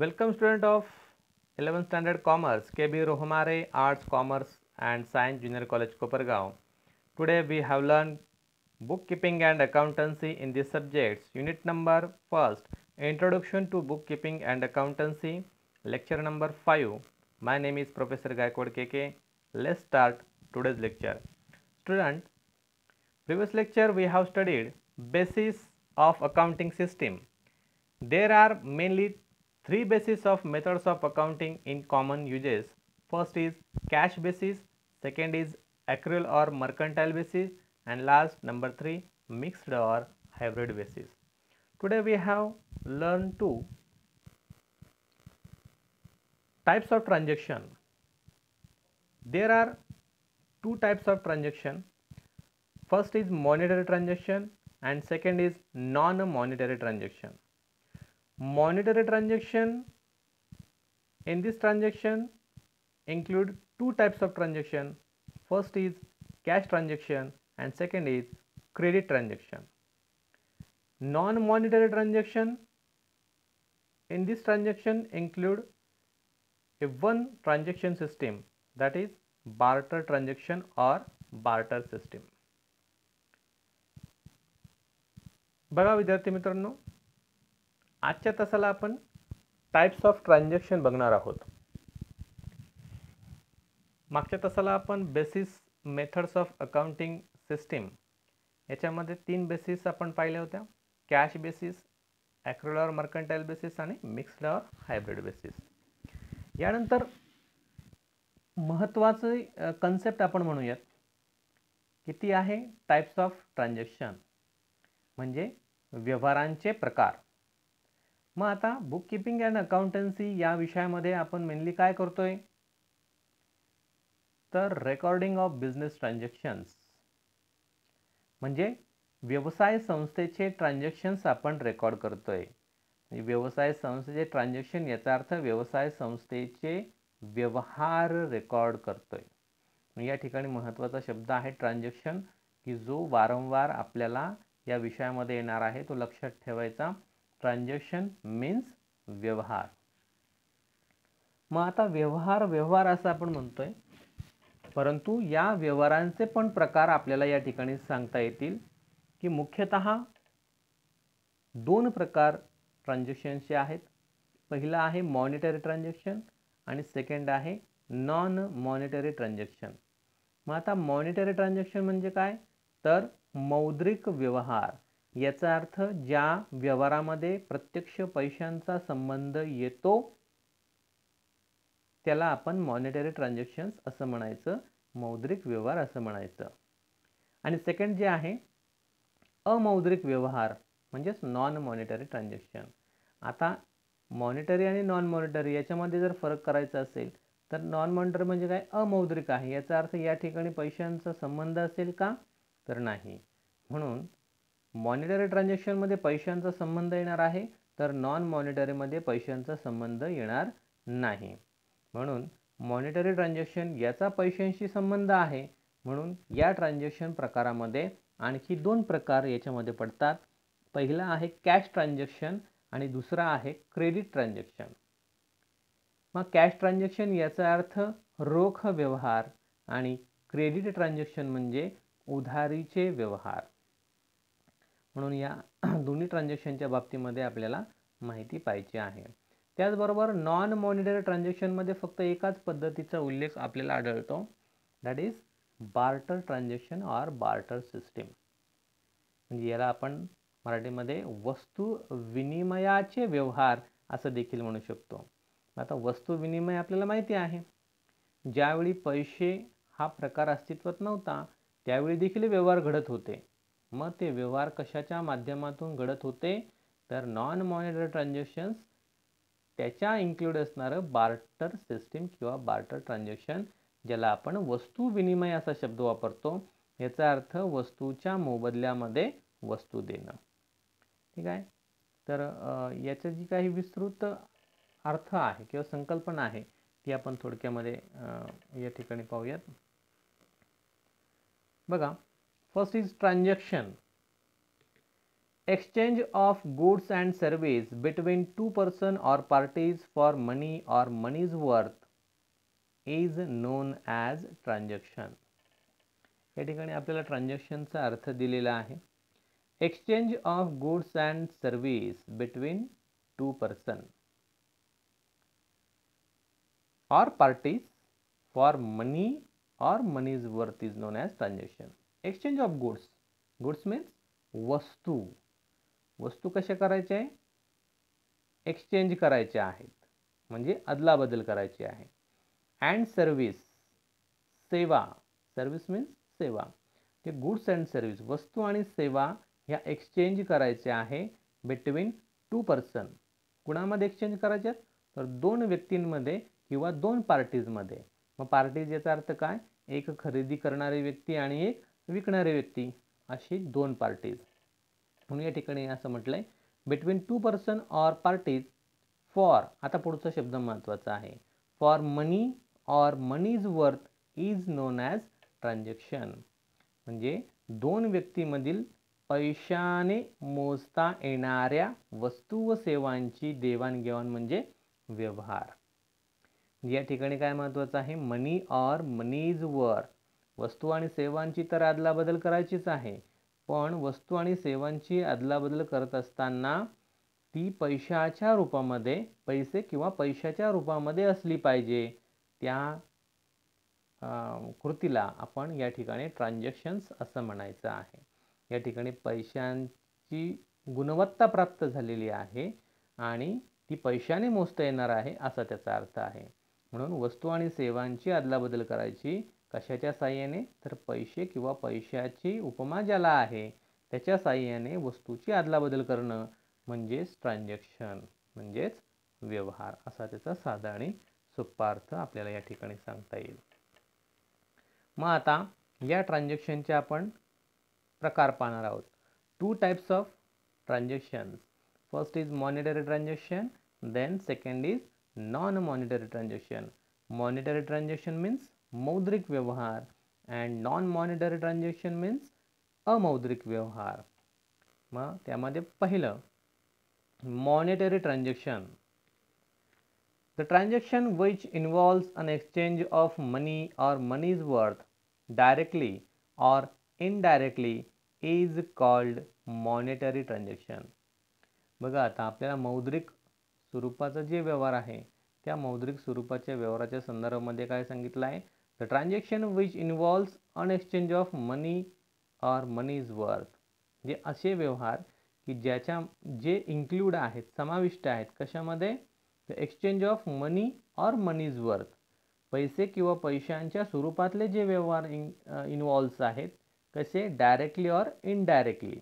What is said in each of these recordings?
Welcome student of 11th standard commerce KB Rohamare Arts Commerce and Science Junior College Kopargaon. Today we have learned bookkeeping and accountancy in these subjects. Unit number first, Introduction to Bookkeeping and Accountancy, lecture number 5. My name is Professor Gaikwad KK. Let's start today's lecture. Student, previous lecture we have studied basis of accounting system. There are mainly three bases of methods of accounting in common uses. First is cash basis, second is accrual or mercantile basis, and last number 3 mixed or hybrid basis. Today we have learned two types of transaction. There are two types of transaction. First is monetary transaction and second is non-monetary transaction. Monetary transaction, in this transaction include two types of transaction. First is cash transaction and second is credit transaction. Non-monetary transaction, in this transaction include a one transaction system, that is barter transaction or barter system. बघा विद्यार्थी मित्रांनो, आजच्या तासाला आपण types of transaction बघणार आहोत. मागच्या तासाला आपण basis methods of accounting system याच्यामध्ये तीन बेसिस आपण पाहिल्या होत्या. कॅश बेसिस, ॲक्रुअल और मर्कंटाइल बेसिस आणि मिक्स्ड और हायब्रिड बेसिस. यानंतर महत्त्वाचं कन्सेप्ट आपण म्हणूयात किती आहे टाइप्स ऑफ ट्रान्झॅक्शन, म्हणजे व्यवहारांचे प्रकार. मग आता बुक कीपिंग अँड अकाउंटन्सी या विषयामध्ये आपण मेनली काय करतोय, तर रेकॉर्डिंग ऑफ बिझनेस ट्रान्झॅक्शन्स, म्हणजे व्यवसाय संस्थेचे ट्रान्झॅक्शन्स आपण रेकॉर्ड करतोय. व्यवसाय संस्थेचे ट्रान्झॅक्शन याचा अर्थ व्यवसाय संस्थेचे व्यवहार रेकॉर्ड करतोय. या ठिकाणी महत्त्वाचा शब्द आहे ट्रान्झॅक्शन, की जो वारंवार आपल्याला या विषयामध्ये येणार आहे, तो लक्षात ठेवायचा. ट्रान्झॅक्शन मीन्स व्यवहार. मग आता व्यवहार असं आपण म्हणतोय, परंतु या व्यवहारांचे पण प्रकार आपल्याला या ठिकाणी सांगता येतील, की मुख्यतः दोन प्रकार ट्रान्झॅक्शनचे आहेत. पहिला आहे मॉनिटरी ट्रान्झॅक्शन आणि सेकंड आहे नॉन मॉनिटरी ट्रान्झॅक्शन. मग आता मॉनिटरी ट्रान्झॅक्शन म्हणजे काय, तर मौद्रिक व्यवहार. याचा अर्थ ज्या व्यवहारामध्ये प्रत्यक्ष पैशांचा संबंध येतो त्याला आपण मॉनिटरी ट्रान्झॅक्शन्स असं म्हणायचं, मौद्रिक व्यवहार असं म्हणायचं. आणि सेकंड जे आहे अमौद्रिक व्यवहार, म्हणजेच नॉन मॉनिटरी ट्रान्झॅक्शन. आता मॉनिटरी आणि नॉन मॉनिटरी याच्यामध्ये जर फरक करायचा असेल तर नॉन मॉनिटरी म्हणजे काय, अमौद्रिक आहे. याचा अर्थ या ठिकाणी पैशांचा संबंध असेल का, तर नाही. म्हणून मॉनिटरी ट्रान्झॅक्शनमध्ये पैशांचा संबंध येणार आहे, तर नॉन मॉनिटरीमध्ये पैशांचा संबंध येणार नाही. म्हणून मॉनिटरी ट्रान्झॅक्शन याचा पैशांशी संबंध आहे, म्हणून या ट्रान्झॅक्शन प्रकारामध्ये आणखी दोन प्रकार याच्यामध्ये पडतात. पहिला आहे कॅश ट्रान्झॅक्शन आणि दुसरा आहे क्रेडिट ट्रान्झॅक्शन. मग कॅश ट्रान्झॅक्शन याचा अर्थ रोख व्यवहार आणि क्रेडिट ट्रान्झॅक्शन म्हणजे उधारीचे व्यवहार. म्हणून या दोन्ही ट्रान्झॅक्शनच्या बाबतीमध्ये आपल्याला माहिती पाहिजे आहे. त्याचबरोबर नॉन मॉनिटरी ट्रान्झॅक्शनमध्ये फक्त एकाच पद्धतीचा उल्लेख आपल्याला आढळतो, that is barter transaction or barter system. म्हणजे याला आपण मराठीमध्ये वस्तू विनिमयाचे व्यवहार असं देखील म्हणू शकतो. आता वस्तू विनिमय आपल्याला माहिती आहे, ज्यावेळी पैसे हा प्रकार अस्तित्वात नव्हता त्यावेळी देखील व्यवहार घडत होते. मग ते व्यवहार कशाच्या माध्यमातून घडत होते, तर नॉन मॉनिटरी ट्रान्झॅक्शन्स त्याच्या इन्क्लूड असणारं बार्टर सिस्टीम किंवा बार्टर ट्रान्झॅक्शन, ज्याला आपण वस्तू विनिमय असा शब्द वापरतो. याचा अर्थ वस्तूच्या मोबदल्यामध्ये वस्तू देणं. ठीक आहे. तर याचं जी काही विस्तृत अर्थ आहे किंवा संकल्पना आहे ती आपण थोडक्यामध्ये या ठिकाणी पाहूयात. बघा, first is transaction. Exchange of goods and service between two person or parties for money or money's worth is known as transaction. या ठिकाणी आपल्याला ट्रान्झॅक्शनचा अर्थ दिलेला आहे. Exchange of goods and service between two person or parties for money or money's worth is known as transaction. Exchange of goods. Goods means वस्तू. वस्तू कशा करायच्या आहे? एक्सचेंज करायच्या आहेत, म्हणजे अदलाबदल करायची आहे. अँड सर्व्हिस, सेवा. सर्व्हिस मीन्स सेवा. ते गुड्स अँड सर्व्हिस, वस्तू आणि सेवा ह्या एक्सचेंज करायच्या आहे बिटवीन टू पर्सन. कुणामध्ये एक्सचेंज करायच्यात? तर दोन व्यक्तींमध्ये किंवा दोन पार्टीजमध्ये. मग पार्टीज याचा अर्थ काय? एक खरेदी करणारी व्यक्ती आणि एक विकणारी व्यक्ती, अशी दोन पार्टीज. म्हणून या ठिकाणी असं म्हटलंय between two person or parties for. आता पुढचा शब्द महत्त्वाचा आहे. For money or money's worth is known as transaction. म्हणजे दोन व्यक्तीमधील पैशाने मोजता येणाऱ्या वस्तू व सेवांची देवाणघेवाण म्हणजे व्यवहार. या ठिकाणी काय महत्त्वाचं आहे? मनी ऑर मनीज वर्थ. वस्तू आणि सेवांची तर अदलाबदल करायचीच आहे, पण वस्तू आणि सेवांची अदलाबदल करत असताना ती पैशाच्या रूपामध्ये, पैसे किंवा पैशाच्या रूपामध्ये असली पाहिजे. त्या कृतीला आपण या ठिकाणी ट्रान्झॅक्शन्स असं म्हणायचं आहे. या ठिकाणी पैशांची गुणवत्ता प्राप्त झालेली आहे आणि ती पैशाने मोजता येणार आहे असा त्याचा अर्थ आहे. म्हणून वस्तू आणि सेवांची अदलाबदल करायची कशाच्या साहाय्याने? तर पैसे किंवा पैशाची उपमा ज्याला आहे त्याच्या साहाय्याने वस्तूची अदलाबदल करणं म्हणजेच ट्रान्झॅक्शन, म्हणजेच व्यवहार, असा त्याचा साधा आणि सोपा अर्थ आपल्याला या ठिकाणी सांगता येईल. मग आता या ट्रान्झॅक्शनचे आपण प्रकार पाहणार आहोत. Two types of transactions. First is monetary transaction, then second is non monetary transaction. Monetary transaction means मौद्रिक व्यवहार and non monetary transaction means अमौद्रिक व्यवहार. मग त्यामध्ये पहिलं monetary transaction. The transaction which involves an exchange of money or money's worth directly or indirectly is called monetary transaction. बघा आता आपल्याला मौद्रिक स्वरूपाचा जे व्यवहार आहे त्या मौद्रिक स्वरूपाच्या व्यवहाराच्या संदर्भामध्ये काय सांगितलं आहे? The transaction which involves an exchange of money or money's worth. जे असे व्यवहार की ज्याच्या जे इन्क्लूड आहेत, समाविष्ट आहेत कशामध्ये? The exchange of money or money's worth. पैसे किंवा पैशांच्या स्वरूपातले जे व्यवहार इन्व्हॉल्व्स आहेत, कसे? डायरेक्टली और इनडायरेक्टली.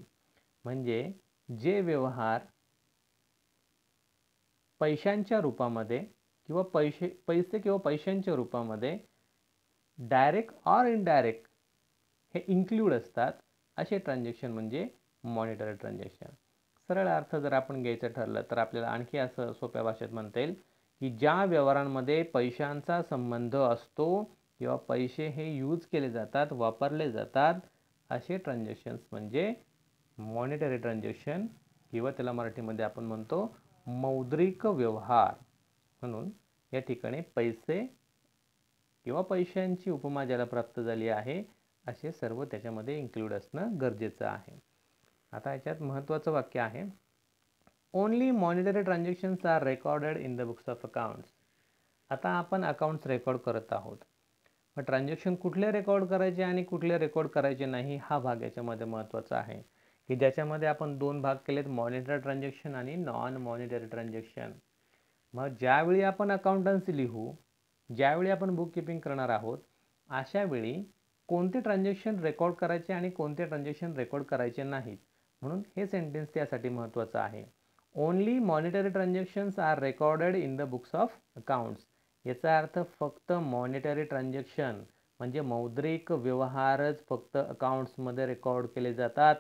म्हणजे जे व्यवहार पैशांच्या रूपामध्ये किंवा पैसे किंवा पैशांच्या रूपामध्ये डायरेक्ट और इनडायरेक्ट हे इन्क्लूड असतात, असे ट्रान्झॅक्शन म्हणजे मॉनिटरी ट्रान्झॅक्शन. सरळ अर्थ जर आपण घ्यायचं ठरलं तर आपल्याला आणखी असं सोप्या भाषेत म्हणता येईल की ज्या व्यवहारांमध्ये पैशांचा संबंध असतो किंवा पैसे हे यूज केले जातात, वापरले जातात, असे ट्रान्झॅक्शन्स म्हणजे मॉनिटरी ट्रान्झॅक्शन किंवा त्याला मराठीमध्ये आपण म्हणतो मौद्रिक व्यवहार. म्हणून या ठिकाणी पैसे किंवा पैशांची उपमा ज्याला प्राप्त झाली आहे असे सर्व त्याच्यामध्ये इन्क्लूड असणं गरजेचं आहे. आता याच्यात महत्त्वाचं वाक्य आहे, only monetary transactions are recorded in the books of accounts. आता आपण अकाउंट्स रेकॉर्ड करत आहोत, मग ट्रान्झॅक्शन कुठले रेकॉर्ड करायचे आणि कुठले रेकॉर्ड करायचे नाही हा भाग याच्यामध्ये महत्त्वाचा आहे, की ज्याच्यामध्ये आपण दोन भाग केलेत, मॉनिटरी ट्रान्झॅक्शन आणि नॉन मॉनिटरी ट्रान्झॅक्शन. मग ज्यावेळी आपण अकाउंटन्सी लिहू, ज्यावेळी आपण बुक किपिंग करणार आहोत, अशा वेळी कोणते ट्रान्झॅक्शन रेकॉर्ड करायचे आणि कोणते ट्रान्झॅक्शन रेकॉर्ड करायचे नाहीत. म्हणून हे सेंटेन्स त्यासाठी महत्त्वाचं आहे. Only monetary transactions are recorded in the books of accounts. याचा अर्थ फक्त मॉनिटरी ट्रान्झॅक्शन म्हणजे मौद्रिक व्यवहारच फक्त अकाउंट्समध्ये रेकॉर्ड केले जातात.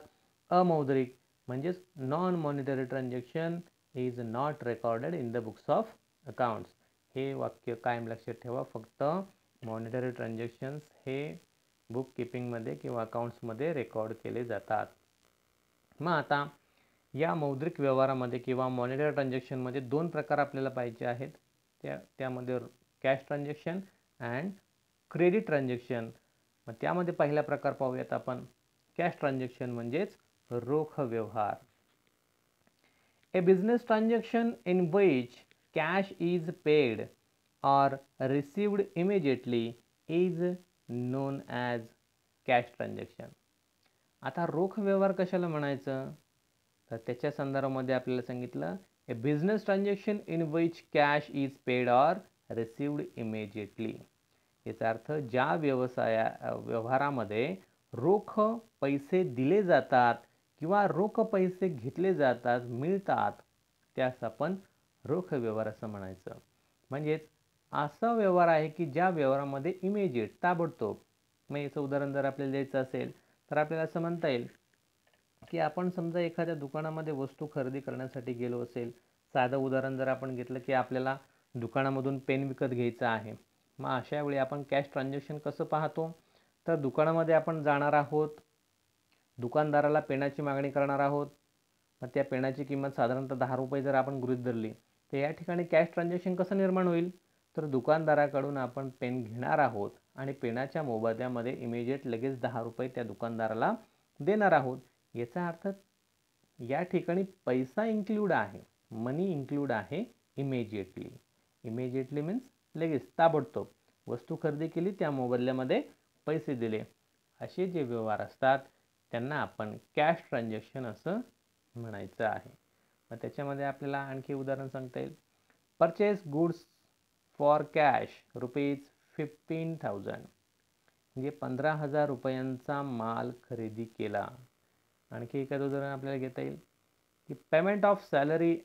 अमौद्रिक म्हणजेच non monetary transaction is not recorded in the books of accounts. हे वाक्य कायम लक्षात ठेवा. फक्त मॉनिटरी ट्रान्झॅक्शन्स हे बुक किपिंगमध्ये किंवा अकाउंट्समध्ये रेकॉर्ड केले जातात. मग आता या मौद्रिक व्यवहारामध्ये किंवा मॉनिटरी ट्रान्झॅक्शनमध्ये दोन प्रकार आपल्याला पाहिजे आहेत. त्यामध्ये cash transaction and credit transaction. मग त्यामध्ये पहिला प्रकार पाहूयात आपण. कॅश ट्रान्झॅक्शन म्हणजेच रोख व्यवहार. A business transaction in which cash is paid or received immediately is known as cash transaction. आता रोख व्यवहार कशाला म्हणायचं, तर त्याच्या संदर्भामध्ये आपल्याला सांगितलं a business transaction in which cash is paid or received immediately. याचा अर्थ ज्या व्यवहारामध्ये रोख पैसे दिले जातात किंवा रोख पैसे घेतले जातात, मिळतात, त्यास आपण रोख व्यवहार असं म्हणायचं. म्हणजेच असा व्यवहार आहे की ज्या व्यवहारामध्ये इमिजिएट, ताबडतोब. मग याचं उदाहरण जर आपल्याला द्यायचं असेल तर आपल्याला असं म्हणता येईल की आपण समजा एखाद्या दुकानामध्ये वस्तू खरेदी करण्यासाठी गेलो असेल. साधं उदाहरण जर आपण घेतलं की आपल्याला दुकानामधून पेन विकत घ्यायचं आहे. मग अशा वेळी आपण कॅश ट्रान्झॅक्शन कसं पाहतो, तर दुकानामध्ये आपण जाणार आहोत, दुकानदाराला पेनाची मागणी करणार आहोत. मग त्या पेनाची किंमत साधारणतः 10 रुपये जर आपण गृहीत धरली, तर या ठिकाणी कॅश ट्रान्झॅक्शन कसं निर्माण होईल, तर दुकानदाराकडून आपण पेन घेणार आहोत आणि पेनाच्या मोबदल्यामध्ये इमिजिएट लगेच 10 रुपये त्या दुकानदाराला देणार आहोत. याचा अर्थ या ठिकाणी पैसा इन्क्लूड आहे, मनी इन्क्लूड आहे इमिजिएटली. इमिजिएटली मीन्स लगेच, ताबडतोब वस्तू खरेदी केली, त्या मोबदल्यामध्ये पैसे दिले. असे जे व्यवहार असतात त्यांना आपण कॅश ट्रान्झॅक्शन असं म्हणायचं आहे. मग त्याच्यामध्ये आपल्याला आणखी उदाहरण सांगता येईल. परचेस गुड्स फॉर कॅश ₹15,000, म्हणजे 15,000 रुपयांचा माल खरेदी केला. आणखी एखादं उदाहरण आपल्याला घेता येईल की पेमेंट ऑफ सॅलरी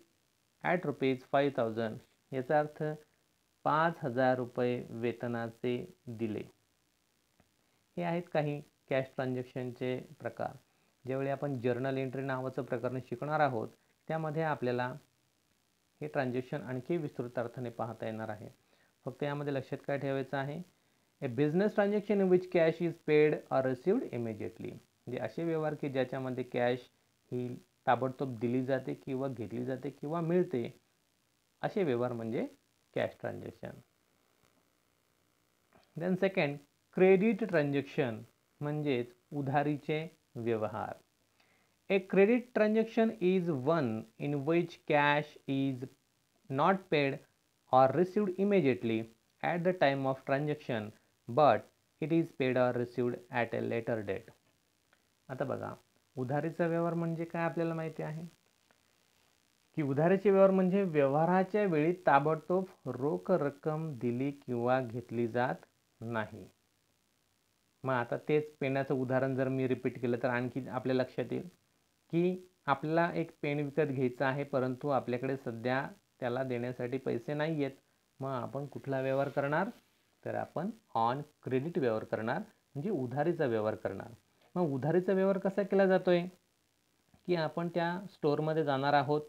ॲट ₹5,000, याचा अर्थ 5,000 रुपये वेतनाचे दिले. हे आहेत काही कॅश ट्रान्झॅक्शनचे प्रकार. ज्यावेळी आपण जर्नल एंट्री नावाचं प्रकरण शिकणार आहोत त्यामध्ये आपल्याला हे ट्रान्झॅक्शन आणखी विस्तृत अर्थाने पाहता येणार आहे. फक्त यामध्ये लक्षात काय ठेवायचं आहे, a business transaction in which cash is paid or received immediately. म्हणजे असे व्यवहार की ज्याच्यामध्ये कॅश ही ताबडतोब दिली जाते किंवा घेतली जाते किंवा मिळते, असे व्यवहार म्हणजे cash transaction. Then second, credit transaction म्हणजेच उधारीचे व्यवहार. A credit transaction is one in which cash is not paid or received immediately at the time of transaction, but it is paid or received at a later date. आता बघा, उधारीचा व्यवहार म्हणजे काय आपल्याला माहिती आहे की उधारीचे व्यवहार म्हणजे व्यवहाराच्या वेळी ताबडतोब रोख रक्कम दिली किंवा घेतली जात नाही. मग आता तेच पेनाचं उदाहरण जर मी रिपीट केलं तर आणखी आपल्या लक्षात येईल की आपल्याला एक पेन विकत घ्यायचं आहे, परंतु आपल्याकडे सध्या त्याला देण्यासाठी पैसे नाही आहेत. मग आपण कुठला व्यवहार करणार, तर आपण ऑन क्रेडिट व्यवहार करणार, म्हणजे उधारीचा व्यवहार करणार. मग उधारीचा व्यवहार कसा केला जातो आहे की आपण त्या स्टोअरमध्ये जाणार आहोत.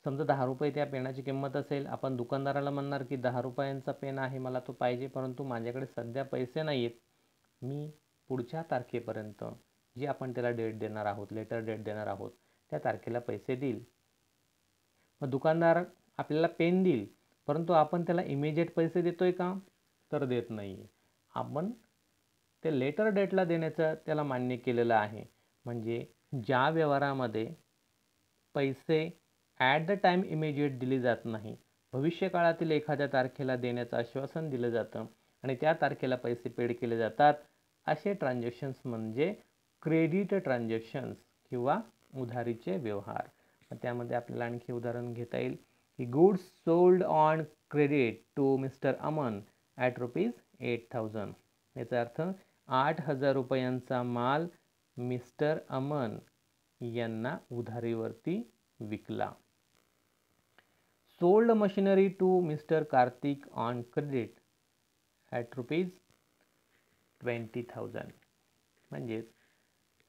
समजा 10 रुपये त्या पेनाची किंमत असेल. आपण दुकानदाराला म्हणणार की 10 रुपयांचा पेन आहे, मला तो पाहिजे, परंतु माझ्याकडे सध्या पैसे नाही आहेत. मी पुढच्या तारखेपर्यंत जी आपण त्याला डेट देणार आहोत, लेटर डेट देणार आहोत, त्या तारखेला पैसे देईल. मग दुकानदार आपल्याला पेन देईल, परंतु आपण त्याला इमिजिएट पैसे देतोय का, तर देत नाही. आपण ते लेटर डेटला देण्याचं त्याला मान्य केलेलं आहे. म्हणजे ज्या व्यवहारामध्ये पैसे ॲट द टाईम इमिजिएट दिली जात नाही, भविष्यकाळातील एखाद्या तारखेला देण्याचं आश्वासन दिलं जातं आणि त्या तारखेला पैसे पेड केले जातात, असे ट्रान्झॅक्शन्स म्हणजे क्रेडिट ट्रान्झॅक्शन्स किंवा उधारीचे व्यवहार. त्यामध्ये आपल्याला आणखी उदाहरण घेता येईल की goods sold on credit to mister Aman at ₹8,000. याचा अर्थ 8,000 रुपयांचा माल मिस्टर अमन यांना उधारीवरती विकला. Sold machinery to mister Kartik on credit at ₹20,000. म्हणजेच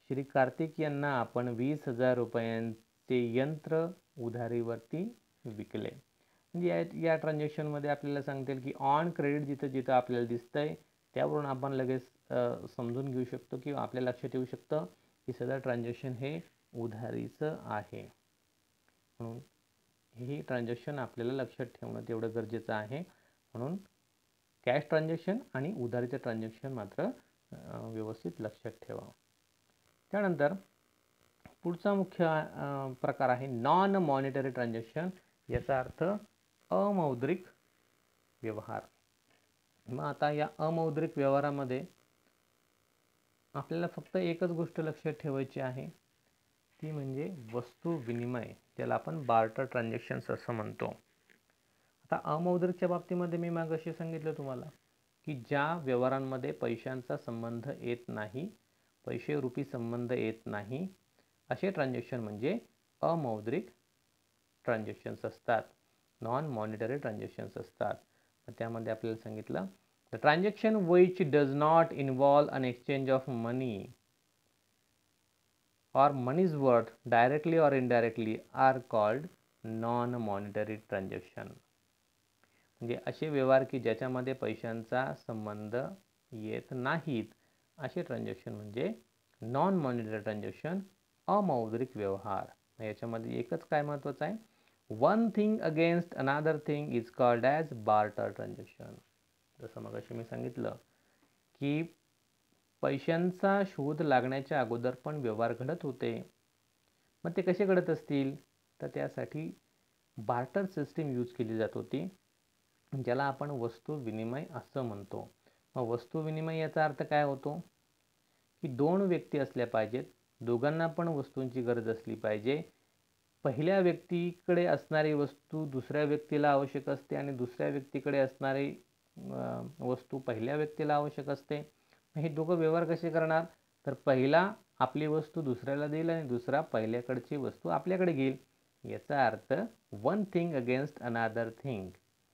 श्री कार्तिक यांना आपण 20,000 रुपयांचे यंत्र उधारीवरती विकले. म्हणजे या ट्रान्झॅक्शनमध्ये आपल्याला सांगता येईल की ऑन क्रेडिट जिथं जिथं आपल्याला दिसतंय त्यावरून आपण लगेच समजून घेऊ शकतो किंवा आपल्या लक्षात येऊ शकतं की सदर ट्रान्झॅक्शन हे उधारीचं आहे. ही ट्रान्झॅक्शन आपल्याला लक्षात ठेवणं तेवढं गरजेचं आहे. म्हणून कॅश ट्रान्झॅक्शन आणि उधारीचे ट्रान्झॅक्शन मात्र व्यवस्थित लक्षात ठेवा. त्यानंतर पुढचा मुख्य प्रकार आहे नॉन मॉनिटरी ट्रान्झॅक्शन. याचा अर्थ अमौद्रिक व्यवहार. मग आता या अमौद्रिक व्यवहारामध्ये आपल्याला फक्त एकच गोष्ट लक्षात ठेवायची आहे, ती म्हणजे वस्तू विनिमय, ज्याला आपण बार्टर ट्रान्झॅक्शन्स असं म्हणतो. आता अमौद्रिकच्या बाबतीमध्ये मी मागाशी सांगितलं तुम्हाला की ज्या व्यवहारांमध्ये पैशांचा संबंध येत नाही, पैसे रूपी संबंध येत नाही, असे ट्रान्झॅक्शन म्हणजे अमौद्रिक ट्रान्झॅक्शन्स असतात, नॉन मॉनिटरी ट्रान्झॅक्शन्स असतात. त्यामध्ये आपल्याला सांगितलं the transaction which does not involve an exchange of money or money's worth directly or indirectly are called non-monetary transaction. म्हणजे असे व्यवहार की ज्याच्यामध्ये पैशांचा संबंध येत नाहीत असे ट्रान्झॅक्शन म्हणजे नॉन मॉनिटरी ट्रान्झॅक्शन, अमौद्रिक व्यवहार. याच्यामध्ये एकच काय महत्त्वाचं आहे, one thing against another thing is called as barter transaction. जसं मग अशी मी सांगितलं की पैशांचा शोध लागण्याच्या अगोदर पण व्यवहार घडत होते. मग ते कसे घडत असतील, तर त्यासाठी बार्टर सिस्टीम यूज केली जात होती, ज्याला आपण वस्तू विनिमय असं म्हणतो. मग वस्तू विनिमय याचा अर्थ काय होतो की दोन व्यक्ती असल्या पाहिजेत, दोघांना पण वस्तूंची गरज असली पाहिजे. पहिल्या व्यक्तीकडे असणारी वस्तू दुसऱ्या व्यक्तीला आवश्यक असते आणि दुसऱ्या व्यक्तीकडे असणारी वस्तू पहिल्या व्यक्तीला आवश्यक असते. हे दोघं व्यवहार कसे करणार, तर पहिला आपली वस्तू दुसऱ्याला देईल आणि दुसरा पहिल्याकडची वस्तू आपल्याकडे घेईल. याचा earth one thing against another thing,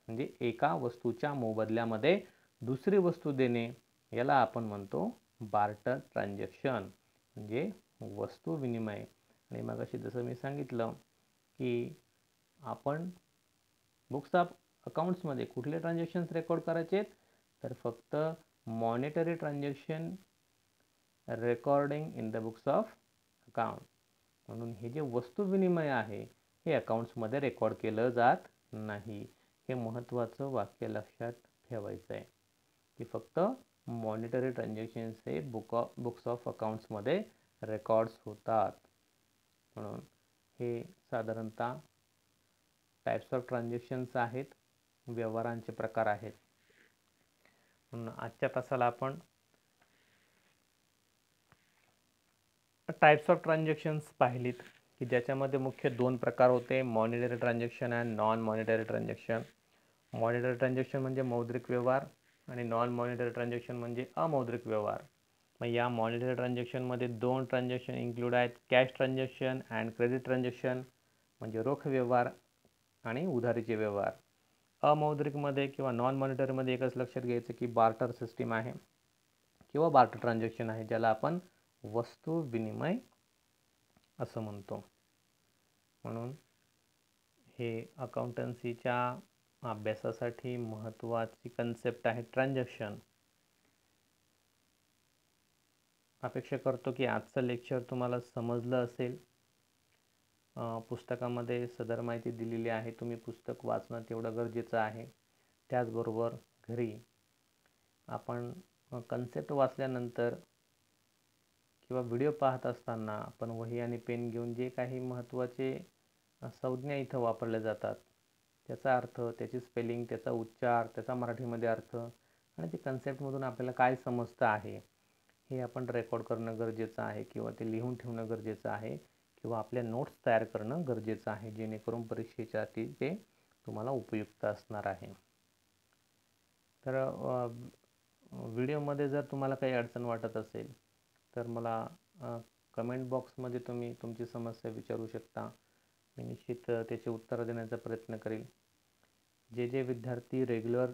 म्हणजे एका वस्तूच्या मोबदल्यामध्ये दुसरी वस्तू देणे, याला आपण म्हणतो बार्टर ट्रान्झॅक्शन म्हणजे वस्तू विनिमय. आणि मग अशी जसं मी सांगितलं की आपण बुक्स ऑफ अकाउंट्समध्ये कुठले ट्रान्झॅक्शन्स रेकॉर्ड करायचे, तर फक्त monetary transaction recording in the books of account. म्हणून हे जे वस्तू विनिमय आहे हे अकाउंट्समध्ये रेकॉर्ड केलं जात नाही. हे महत्त्वाचं वाक्य लक्षात ठेवायचं आहे की फक्त मॉनिटरी ट्रान्झॅक्शन्स हे बुक्स ऑफ अकाउंट्समध्ये रेकॉर्ड्स होतात. म्हणून हे साधारणतः टाइप्स ऑफ ट्रान्झॅक्शन्स आहेत, व्यवहारांचे प्रकार आहेत. म्हणून आजच्या तासाला आपण टाइप्स ऑफ ट्रान्झॅक्शन्स पाहिलीत की ज्याच्यामध्ये मुख्य दोन प्रकार होते, monetary transaction and non monetary transaction. Monetary transaction म्हणजे मौद्रिक व्यवहार आणि नॉन मॉनिटरी ट्रान्झॅक्शन म्हणजे अमौद्रिक व्यवहार. मग या मॉनिटरी ट्रान्झॅक्शनमध्ये दोन ट्रान्झॅक्शन इन्क्लूड आहेत, cash transaction and credit transaction म्हणजे रोख व्यवहार आणि उधारीचे व्यवहार. अमौद्रिकमध्ये किंवा नॉन मॉनिटरीमध्ये एकच लक्षात घ्यायचं की बार्टर सिस्टीम आहे किंवा बार्टर ट्रान्झॅक्शन आहे, ज्याला आपण वस्तू विनिमय असं म्हणतो. म्हणून हे अकाउंटन्सीच्या अभ्यासासाठी महत्त्वाची कन्सेप्ट आहे ट्रान्झॅक्शन. अपेक्षा करतो की आजचं लेक्चर तुम्हाला समजलं असेल. पुस्तकामध्ये सदर माहिती दिलेली आहे, तुम्ही पुस्तक वाचणं तेवढं गरजेचं आहे. त्याचबरोबर घरी आपण कन्सेप्ट वाचल्यानंतर किंवा व्हिडिओ पाहत असताना आपण वही आणि पेन घेऊन जे काही महत्त्वाचे संज्ञा इथं वापरल्या जातात त्याचा अर्थ, त्याची स्पेलिंग, त्याचा उच्चार, त्याचा मराठीमध्ये अर्थ आणि ते कन्सेप्टमधून आपल्याला काय समजतं आहे हे आपण रेकॉर्ड करणं गरजेचं आहे किंवा ते लिहून ठेवणं गरजेचं आहे किंवा आपल्या नोट्स तयार करणं गरजेचं आहे, जेणेकरून परीक्षेच्या ते तुम्हाला उपयुक्त असणार आहे. तर व्हिडिओमध्ये जर तुम्हाला काही अडचण वाटत असेल तर मला कमेंट बॉक्समध्ये तुम्ही तुमची समस्या विचारू शकता. मी निश्चित त्याचे उत्तर देण्याचा प्रयत्न करेल. जे विद्यार्थी रेग्युलर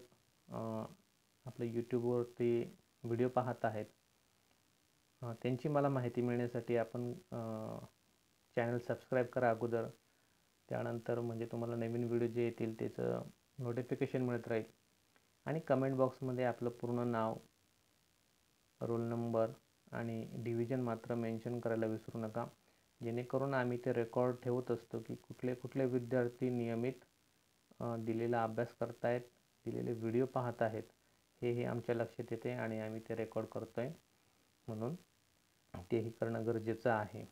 आपल्या यूट्यूबवरती व्हिडिओ पाहत आहेत त्यांची मला माहिती मिळण्यासाठी आपण चॅनल सबस्क्राईब करा अगोदर. त्यानंतर म्हणजे तुम्हाला नवीन व्हिडिओ जे येतील त्याचं नोटिफिकेशन मिळत राहील. आणि कमेंट बॉक्समध्ये आपलं पूर्ण नाव, रोल नंबर आणि डिव्हिजन मात्र मेन्शन करायला विसरू नका. जेणेकरून आम्ही ते रेकॉर्ड ठेवत असतो की कुठले कुठले विद्यार्थी नियमित दिलेला अभ्यास करतायत, दिलेले व्हिडिओ पाहत आहेत, हे आमच्या लक्षात येते आणि आम्ही ते रेकॉर्ड करतोय. म्हणून तेही करणं गरजेचं आहे.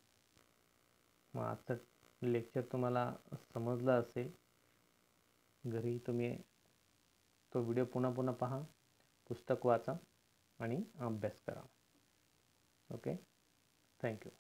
मग आजचं लेक्चर तुम्हाला समजलं असेल. घरी तुम्ही तो व्हिडिओ पुन्हा पुन्हा पहा, पुस्तक वाचा आणि अभ्यास करा. Okay, thank you.